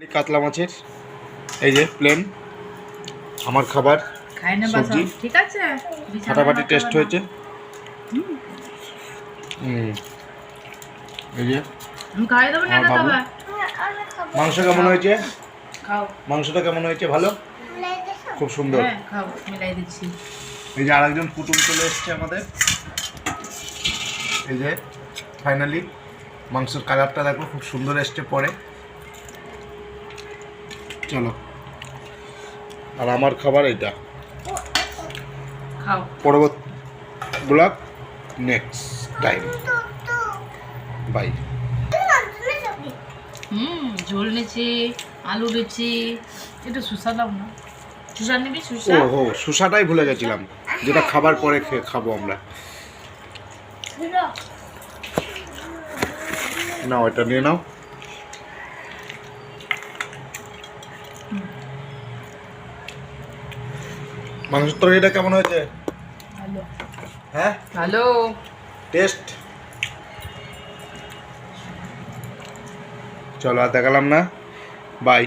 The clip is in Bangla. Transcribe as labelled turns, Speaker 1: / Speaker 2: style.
Speaker 1: কাতলা মাছের এই যে প্লেন আমার খাবার সবজি
Speaker 2: ঠিক আছে
Speaker 1: ফাটাফাটি টেস্ট হয়েছে। এই যে
Speaker 2: খাই দেবো না
Speaker 1: বাবু
Speaker 2: খাবার
Speaker 1: মাংস কেমন হয়েছে?
Speaker 2: খাও
Speaker 1: মাংসটা কেমন হয়েছে? ভালো, খুব সুন্দর।
Speaker 2: হ্যাঁ খাও মিলাই দিচ্ছি।
Speaker 1: এই যে আরেকজন কুটুম চলে এসছে আমাদের। এই যে ফাইনালি মাংসের কালারটা দেখো খুব সুন্দর এসছে পরে। চলো, আর আমার খাবার এইটা।
Speaker 2: খাও
Speaker 1: পরবর্তী ব্লগ নেক্সট টাইম, বাই।
Speaker 2: ঝোল নিয়েছি, আলু নিয়েছি, একটু শুষা দাও না। শুষা নিবি? শুষা
Speaker 1: ওহো, শসাটাই ভুলে গেছিলাম, যেটা খাবার পরে খাবো আমরা। নাও এটা নিয়ে নাও। মাংসের তরকারিটা কেমন হয়েছে?
Speaker 2: ভালো
Speaker 1: হ্যাঁ,
Speaker 2: ভালো
Speaker 1: টেস্ট। চলো, আর দেখালাম না, বাই।